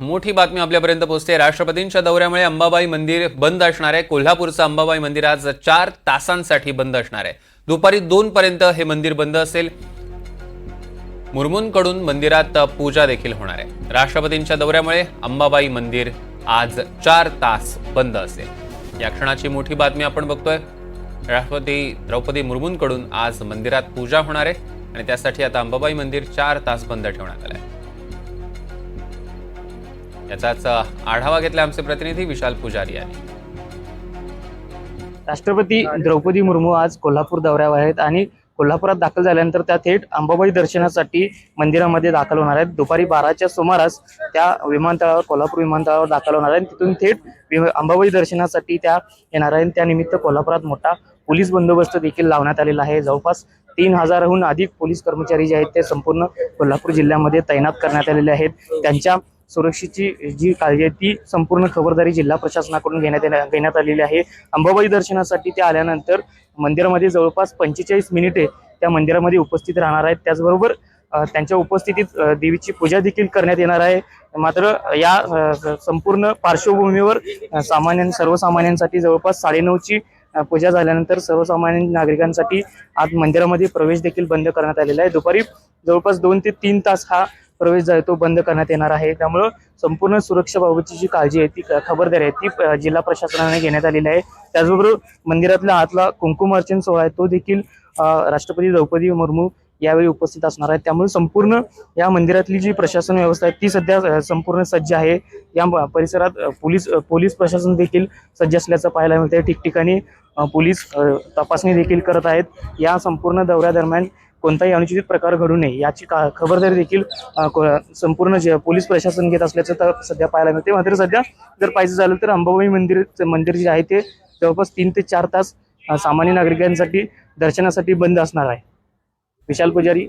मोठी बातमी आपल्यापर्यंत पोहोचते। राष्ट्रपतींच्या दौऱ्यामुळे अंबाबाई मंदिर बंद असणार आहे। कोल्हापूरचं अंबाबाई मंदिर आज 4 तासांसाठी बंद असणार आहे। दुपारी 2 पर्यंत हे मंदिर बंद असेल। मुर्मूंकडून मंदिरात पूजा देखील होणार आहे। राष्ट्रपतींच्या दौऱ्यामुळे अंबाबाई मंदिर आज 4 तास बंद असेल। या क्षणाची मोठी बातमी आपण बघतोय। राष्ट्रपती द्रौपदी मुर्मूंकडून आज मंदिरात पूजा होणार आहे आणि त्यासाठी आता अंबाबाई मंदिर 4 तास बंद ठेवण्यात आलं आहे। याचाच आढावा घेतला आमचे प्रतिनिधी विशाल पुजारी यांनी। राष्ट्रपती द्रौपदी मुर्मू आज कोल्हापूर दौऱ्यावर आहेत आणि कोल्हापुरात दाखल झाल्यानंतर त्या थेट अंबाबाई दर्शनासाठी मंदिरामध्ये दाखल होणार आहेत। दुपारी 12च्या सुमारास त्या विमानतळावर कोल्हापूर विमानतळावर दाखल होणार आहेत। तिथून थेट अंबाबाई दर्शनासाठी त्या येणार आहेत। त्यानिमित्त कोल्हापुरात मोठा पोलीस बंदोबस्त देखील लावण्यात आलेला आहे। जवळपास 3000हून अधिक पोलीस कर्मचारी जे आहेत ते संपूर्ण कोल्हापूर जिल्ह्यामध्ये तैनात करण्यात आलेले आहेत। त्यांच्या सुरक्षेची जी काळजी आहे ती संपूर्ण खबरदारी जिल्हा प्रशासनाकडून घेण्यात आलेली आहे। अंबाबाई दर्शनासाठी ते आल्यानंतर मंदिरामध्ये जवळपास 45 मिनिटे त्या मंदिरामध्ये उपस्थित राहणार आहेत। त्याचबरोबर त्यांच्या उपस्थितीत देवीची पूजा देखील करण्यात येणार आहे। मात्र या संपूर्ण पार्श्वभूमीवर सर्वसामान्यांसाठी जवळपास 9:30ची पूजा झाल्यानंतर सर्वसामान्य नागरिकांसाठी आज मंदिरामध्ये प्रवेश देखील बंद करण्यात आलेला आहे। दुपारी जवळपास 2 ते 3 तास हा प्रवेश जो आहे तो बंद करण्यात येणार आहे। त्यामुळे संपूर्ण सुरक्षेबाबतची जी काळजी आहे ती खबरदारी आहे ती जिल्हा प्रशासनाने घेण्यात आलेली आहे। त्याचबरोबर मंदिरातला आतला कुंकुम अर्चन सोहळा आहे तो देखील राष्ट्रपती द्रौपदी मुर्मू यावेळी उपस्थित असणार आहे। त्यामुळे संपूर्ण या मंदिरातली जी प्रशासन व्यवस्था आहे ती सध्या संपूर्ण सज्ज आहे। या परिसरात पोलीस प्रशासन देखील सज्ज असल्याचं पाहायला मिळतंय। ठिकठिकाणी पोलीस तपासणी देखील करत आहेत। या संपूर्ण दौऱ्यादरम्यान कोणताही अनुचित प्रकार घडू नये याची खबरदारी देखील संपूर्ण पोलीस प्रशासन घेत असल्याचं तर सध्या पाहायला मिळते। मात्र सध्या जर पाहिजे झालं तर अंबाबाई मंदिर जे आहे ते जवळपास 3 ते 4 तास सामान्य नागरिकांसाठी दर्शनासाठी बंद असणार आहे। विशाल पुजारी,